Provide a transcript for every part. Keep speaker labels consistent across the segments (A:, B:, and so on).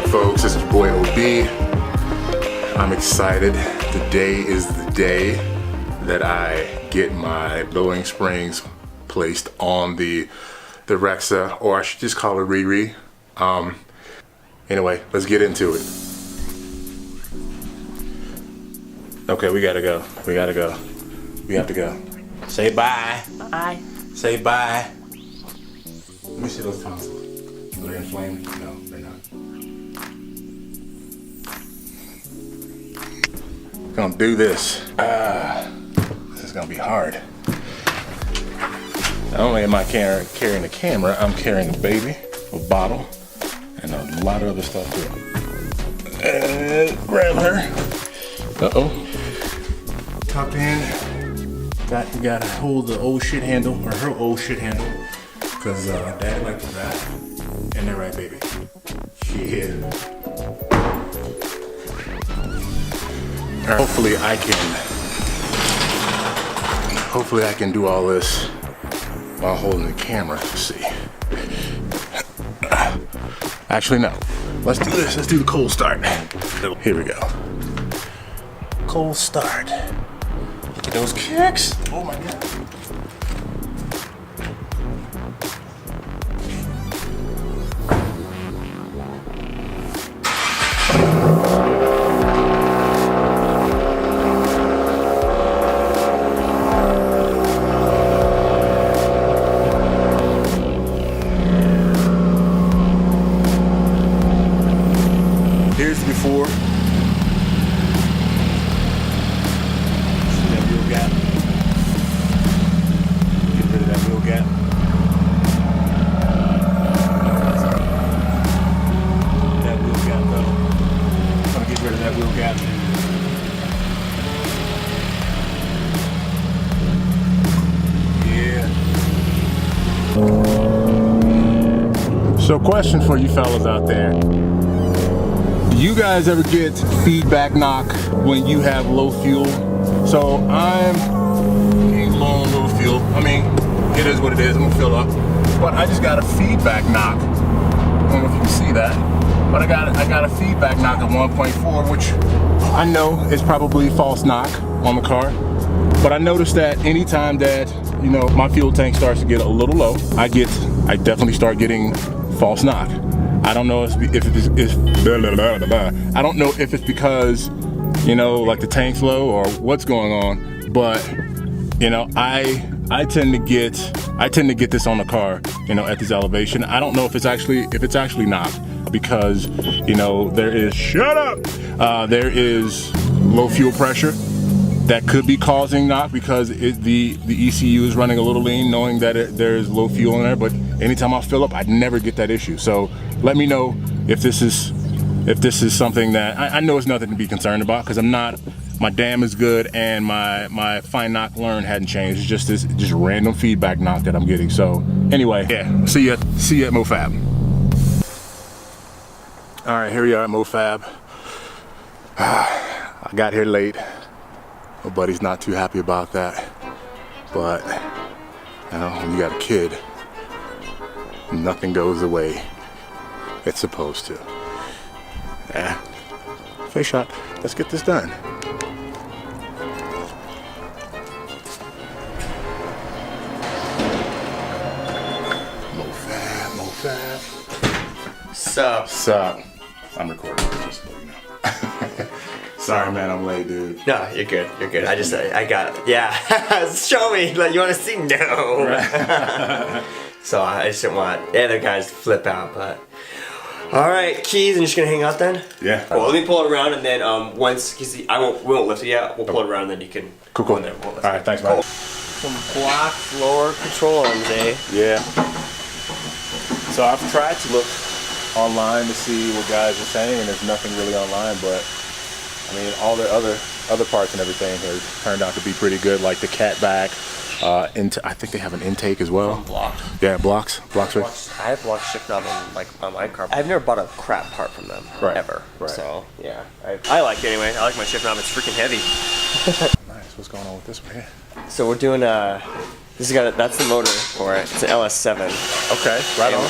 A: folks? This is your boy OB. I'm excited. Today is the day that I get my blowing springs placed on the Rexa, or I should just call it Riri. Anyway, let's get into it. Okay, we gotta go. We gotta go. We have to go. Say bye.
B: Bye.
A: Say bye. Let me see those tonsils. Are they inflamed? No, they're not. Gonna do this. This is gonna be hard. Not only am I carrying the camera, I'm carrying a baby, a bottle, and a lot of other stuff too. And grab her. Uh-oh. Tucked in. You gotta hold the old shit handle, or her old shit handle, because Daddy likes that. And they're right, baby. Yeah. Hopefully I can do all this while holding the camera. Let's see. Actually, no. Let's do this. Let's do the cold start. Here we go. Cold start. Look at those kicks. Oh my God. Here's before. See that wheel gap? Get rid of that wheel gap. That wheel gap though. I'm gonna get rid of that wheel gap. Yeah. So question for you fellas out there. Do you guys ever get feedback knock when you have low fuel? So I'm getting low on low fuel. I mean, it is what it is. I'm gonna fill up. But I just got a feedback knock. I don't know if you can see that. But I got a feedback knock at 1.4, which I know is probably false knock on the car. But I noticed that anytime that, you know, my fuel tank starts to get a little low, I definitely start getting false knock. I don't know I don't know if it's because, you know, like the tank's low or what's going on, but you know, I tend to get this on the car, you know, at this elevation. I don't know if it's actually knock, because, you know, there is there is low fuel pressure that could be causing knock, because the ECU is running a little lean, knowing that there's low fuel in there. But anytime I fill up, I never get that issue. So let me know if this is something that I know it's nothing to be concerned about, because my dam is good and my fine knock learn hadn't changed. It's just this random feedback knock that I'm getting. So anyway, yeah, see you at MoFab. All right, here we are at MoFab. I got here late. My buddy's not too happy about that, but you know, when you got a kid, nothing goes the way it's supposed to. Yeah. Face shot. Let's get this done. MoFab. Sup. I'm recording. Just so you know. Sorry, man, I'm late, dude.
B: No, you're good. You're good. I got, yeah. Show me. Like, you want to see? No. Right. So I just didn't want the other guys to flip out, but. All right, keys. I'm just gonna hang out then.
A: Yeah.
B: Well, let me pull it around, and then once, cause we won't lift it yet. We'll pull it around, and then you can
A: cool.
B: in there. We'll
A: all right, thanks, man.
B: Some blox lower control arms, eh?
A: Yeah. So I've tried to look online to see what guys are saying, and there's nothing really online, but. I mean, all the other parts and everything have turned out to be pretty good, like the cat back. I think they have an intake as well.
B: Blox.
A: Yeah, blox.
B: I have blox shift knob on my car. I've never bought a crap part from them, ever.
A: Right.
B: So yeah, I like it anyway. I like my shift knob. It's freaking heavy.
A: Nice. What's going on with this one here?
B: So we're doing That's the motor for it. It's an LS7.
A: Okay, right on.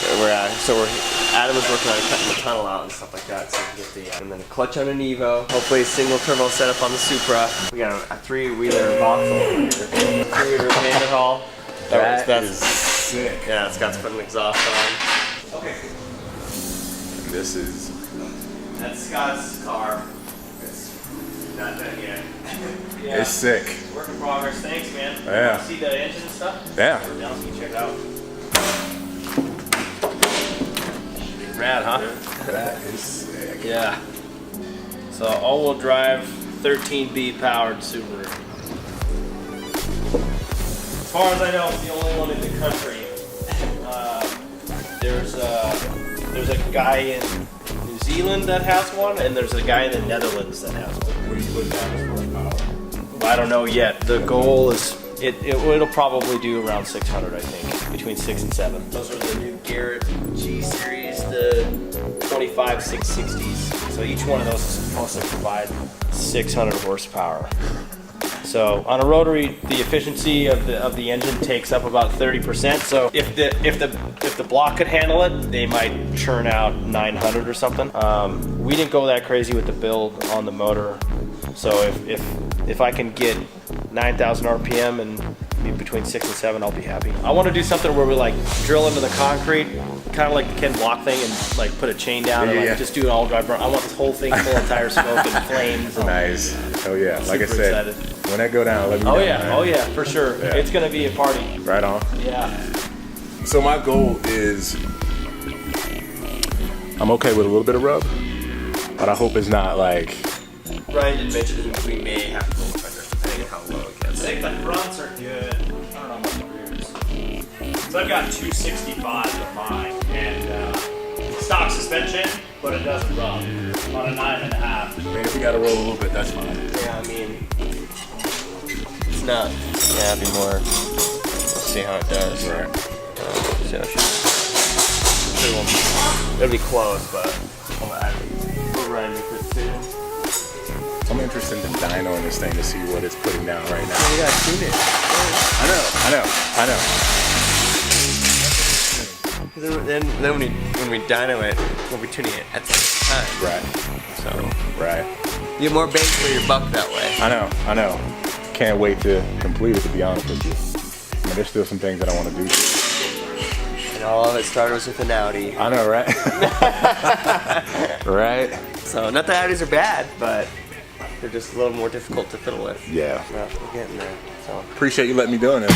B: Adam was working on cutting the tunnel out and stuff like that, so we get and then a clutch on an Evo. Hopefully a single turbo setup on the Supra. We got a 3-wheeler Vauxhall, 3-wheeler Vanderhall haul.
A: That's sick.
B: Yeah, it's got some exhaust on. Okay.
A: This is.
B: That's Scott's car. It's not done yet. Yeah.
A: It's sick.
B: Work in progress. Thanks, man.
A: Yeah.
B: See the engine and stuff?
A: Yeah.
B: Now you can check it out. Rad, huh?
A: That is sick.
C: Yeah. So all-wheel drive, 13B powered Subaru. As far as I know, it's the only one in the country. There's a guy in New Zealand that has one, and there's a guy in the Netherlands that has one.
A: What do you put down as far as power?
C: I don't know yet. The goal is it'll probably do around 600, I think, between 6 and 7. Those are the new Garrett G series, the 25 660s. So each one of those is supposed to provide 600 horsepower. So on a rotary, the efficiency of the engine takes up about 30%. So if the block could handle it, they might churn out 900 or something. We didn't go that crazy with the build on the motor. So if I can get 9,000 RPM and be between 6 and 7, I'll be happy. I want to do something where we like drill into the concrete, kind of like the Ken Block thing, and like put a chain down and like just do an all drive burn. I want this whole thing full of tire smoke and flames. And
A: Nice. Oh yeah. Like I
C: super
A: said,
C: excited.
A: when that go down, let me know.
C: Oh yeah, for sure.
A: Yeah.
C: It's gonna be a party.
A: Right on.
C: Yeah.
A: So my goal is, I'm okay with a little bit of rub, but I hope it's not like.
B: Ryan did mention we may have to go fender depending on how low it
C: I
B: gets.
C: think the fronts are good. I don't know about the rears. So I've got 265 of mine and stock suspension, but it doesn't rub on a 9.5.
A: I mean, if we gotta roll a little bit, that's fine.
B: Yeah, I mean, it's not. Yeah, it'd be more. We'll see how it does.
A: Right.
B: It'll be close, but we'll run with it soon.
A: I'm interested in dynoing this thing to see what it's putting down right now.
B: You gotta tune it.
A: I know.
B: Then when we dyno it, we'll be tuning it at the same time.
A: Right.
B: So
A: Right.
B: you get more bang for your buck that way.
A: I know. Can't wait to complete it, to be honest with you. I mean, there's still some things that I want to do.
B: And all of it started with an Audi.
A: I know, right? Right?
B: So not that Audis are bad, but they're just a little more difficult to fiddle with.
A: Yeah.
B: But we're getting there. So.
A: Appreciate you letting me doing this.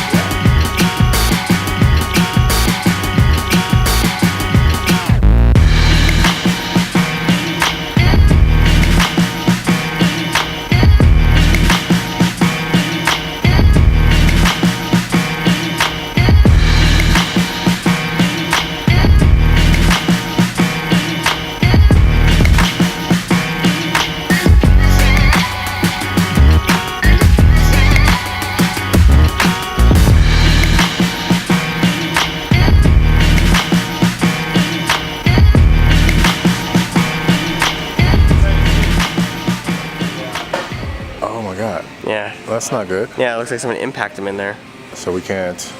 B: Yeah.
A: That's not good.
B: Yeah, it looks like someone impacted him in there.
A: So we can't.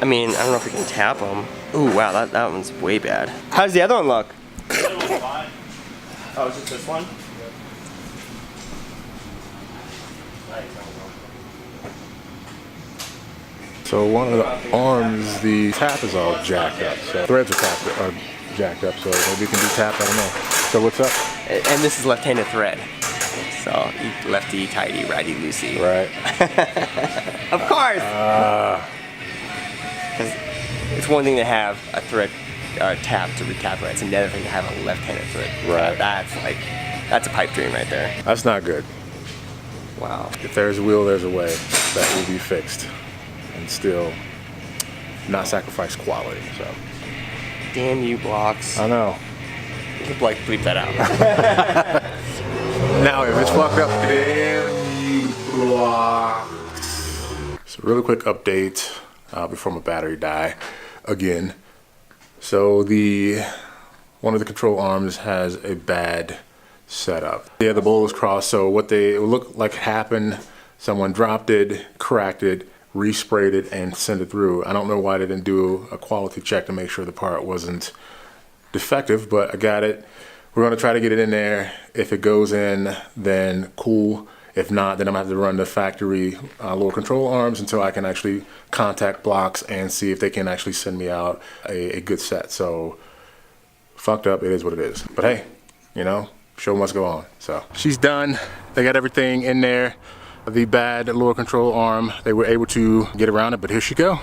B: I mean, I don't know if we can tap them. Ooh, wow, that one's way bad. How does the other one look?
C: The other one's fine.
B: Oh, is it this one?
A: So one of the arms, the tap is all jacked up. So threads are jacked up. So maybe we can do tap. I don't know. So what's up?
B: And this is left-handed thread. So lefty, tighty, righty, loosey.
A: Right.
B: Of course. Because it's one thing to have a thread tap to retap right. It's another thing to have a left-handed thread.
A: Right.
B: That's a pipe dream right there.
A: That's not good.
B: Wow.
A: If there's a will, there's a way. That will be fixed, and still not sacrifice quality. So.
B: Damn you, blox.
A: I know.
B: You could like bleep that out.
A: Now, if it's fucked up, damn you, blox. So, really quick update before my battery die again. So one of the control arms has a bad setup. The bowl is crossed. So what it looked like happened, someone dropped it, cracked it, resprayed it and sent it through. I don't know why they didn't do a quality check to make sure the part wasn't defective, but I got it. We're gonna try to get it in there. If it goes in, then cool. If not, then I'm gonna have to run the factory lower control arms until I can actually contact Blox and see if they can actually send me out a good set. So, fucked up, it is what it is. But hey, you know, show must go on. So, she's done. They got everything in there. The bad lower control arm, they were able to get around it, but here she go.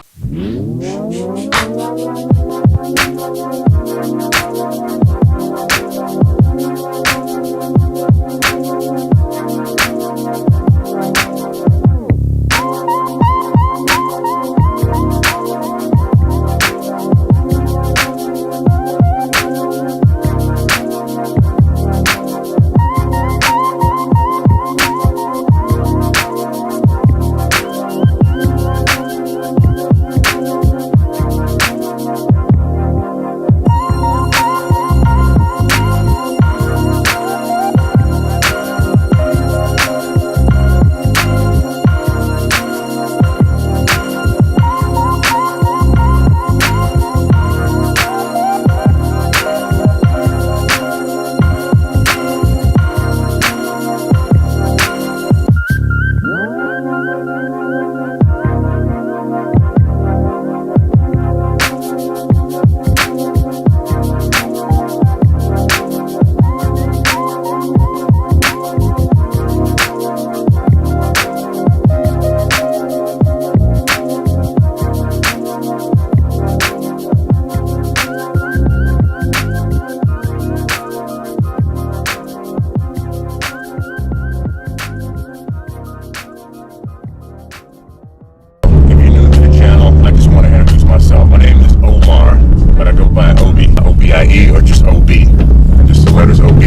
A: myself. My name is Omar, but I go by Obi, O-B-I-E, or just OB, and just the letters OB.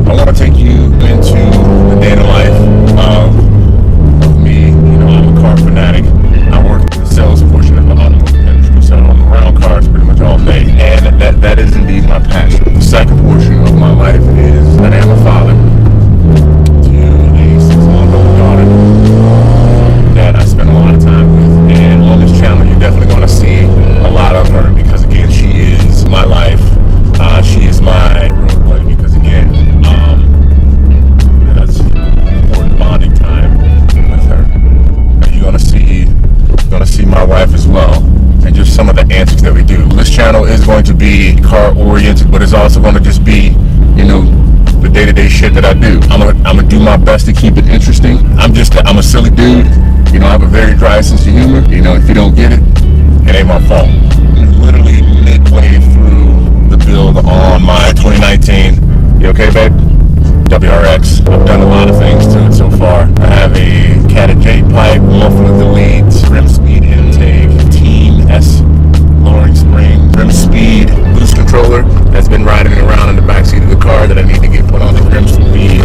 A: I want to take you into the day in the life of me. You know, I'm a car fanatic. I work in the sales portion of the automotive industry, selling on the round cars pretty much all day, and that is indeed my passion. The second portion of my life is that I am a father to a 6-month-old daughter that I spend a lot of time with. And on this channel, you're definitely going to see a lot of her because, again, she is my life. She is my real buddy because, again, that's important bonding time with her. And you're going to see my wife as well, and just some of the antics that we do. This channel is going to be car oriented, but it's also going to just be, you know, the day-to-day shit that I do. I'm gonna do my best to keep it interesting. I'm a silly dude. You know, I have a very dry sense of humor. You know, if you don't get it, it ain't my fault. Literally midway through the build on my 2019, you okay, babe? WRX. I've done a lot of things to it so far. I have a Cat J pipe, muffler deletes, rim speed intake, Team S lowering spring, rim speed, boost controller that's been riding around in the backseat of the car that I need to get put on the rim speed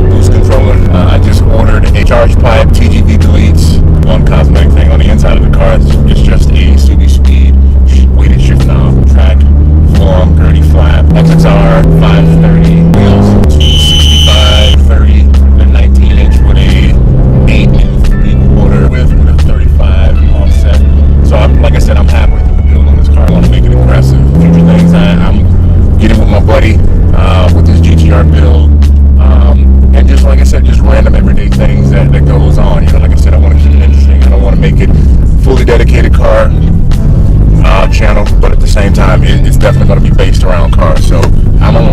A: boost controller. I just ordered a charge pipe, TGV deletes, one cosmetic thing on the inside of the car. It's just a Subi speed weighted shift knob, track, form, gurney flap, XXR 530 wheels, 265, 30, a 19-inch with a 8 3/4 width with a 35 offset. So like I said, I'm happy with the build on this car. I want to make it aggressive. Future things, I'm getting with my buddy with this GTR build. And just like I said, just random everyday things that goes on. You know, like I said, I want to keep it interesting. I don't want to make it fully dedicated car channel, but at the same time, it's definitely going to be based around cars. So I'm on